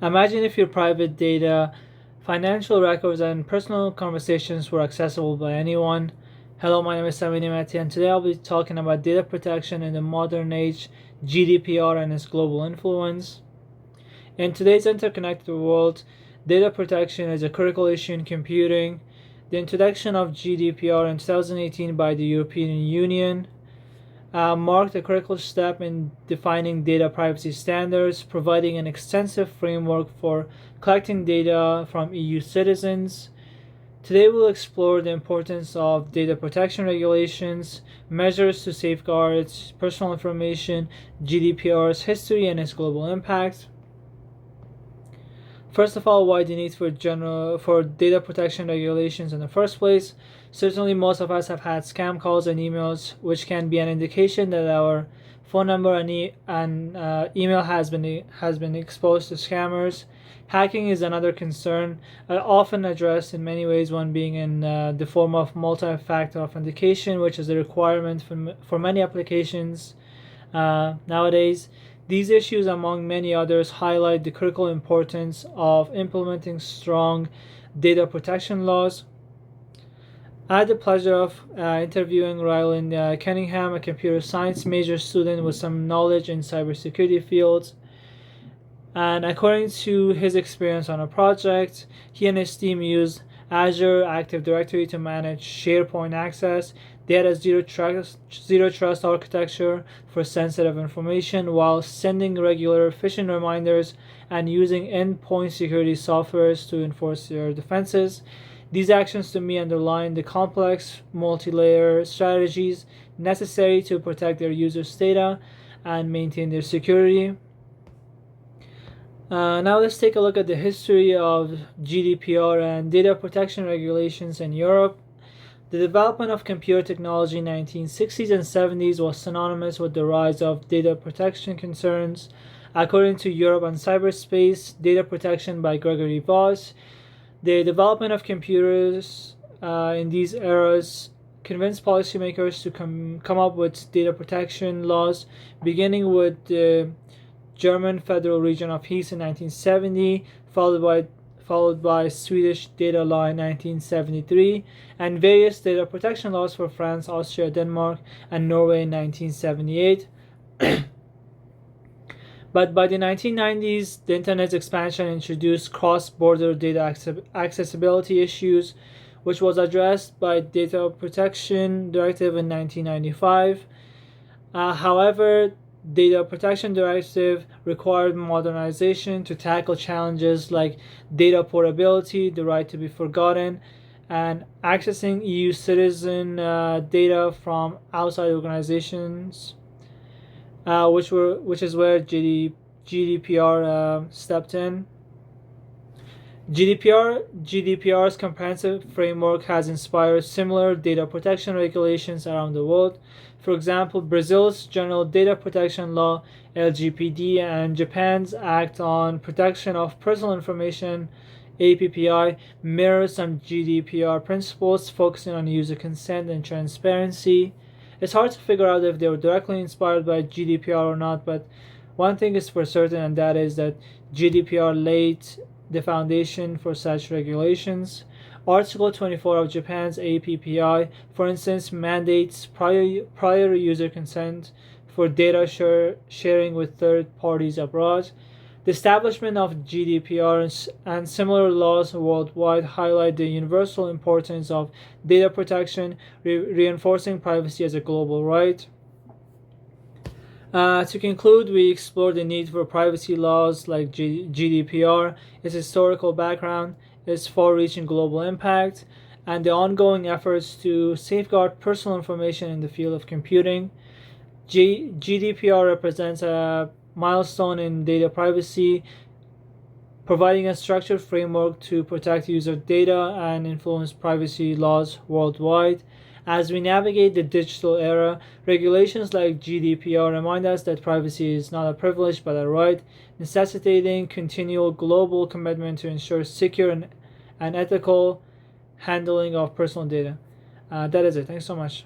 Imagine if your private data, financial records, and personal conversations were accessible by anyone. Hello, my name is Samini Mati, and today I'll be talking about data protection in the modern age, GDPR, and its global influence. In today's interconnected world, data protection is a critical issue in computing. The introduction of GDPR in 2018 by the European Union marked a critical step in defining data privacy standards, providing an extensive framework for collecting data from EU citizens. Today, we'll explore the importance of data protection regulations, measures to safeguard personal information, GDPR's history, and its global impact. First of all, why the need for data protection regulations in the first place? Certainly, most of us have had scam calls and emails, which can be an indication that our phone number and email has been exposed to scammers. Hacking is another concern, often addressed in many ways. One being in the form of multi-factor authentication, which is a requirement for many applications nowadays. These issues, among many others, highlight the critical importance of implementing strong data protection laws. I had the pleasure of interviewing Ryland Cunningham, a computer science major student with some knowledge in cybersecurity fields. And according to his experience on a project, he and his team used Azure Active Directory to manage SharePoint access. They had a zero trust architecture for sensitive information while sending regular phishing reminders and using endpoint security softwares to enforce their defenses. These actions to me underline the complex multi-layer strategies necessary to protect their users' data and maintain their security. Now let's take a look at the history of GDPR and data protection regulations in Europe. The development of computer technology in the 1960s and 70s was synonymous with the rise of data protection concerns. According to Europe and Cyberspace, Data Protection by Gregory Voss, the development of computers in these eras convinced policymakers to come up with data protection laws, beginning with the German Federal Region of Hesse in 1970, followed by Swedish data law in 1973, and various data protection laws for France, Austria, Denmark, and Norway in 1978. But by the 1990s, the internet's expansion introduced cross-border data accessibility issues, which was addressed by Data Protection Directive in 1995. However, Data Protection Directive required modernization to tackle challenges like data portability, the right to be forgotten, and accessing EU citizen data from outside organizations, which is where GDPR stepped in. GDPR's comprehensive framework has inspired similar data protection regulations around the world. For example, Brazil's General Data Protection Law, LGPD, and Japan's Act on Protection of Personal Information, APPI, mirror some GDPR principles, focusing on user consent and transparency. It's hard to figure out if they were directly inspired by GDPR or not, but one thing is for certain, and that is that GDPR laid the foundation for such regulations. Article 24 of Japan's APPI, for instance, mandates prior user consent for data sharing with third parties abroad. The establishment of GDPR and similar laws worldwide highlight the universal importance of data protection, reinforcing privacy as a global right. To conclude, we explored the need for privacy laws like GDPR, its historical background, its far-reaching global impact, and the ongoing efforts to safeguard personal information in the field of computing. GDPR represents a milestone in data privacy, providing a structured framework to protect user data and influence privacy laws worldwide. As we navigate the digital era, regulations like GDPR remind us that privacy is not a privilege but a right, necessitating continual global commitment to ensure secure and ethical handling of personal data. That is it. Thanks so much.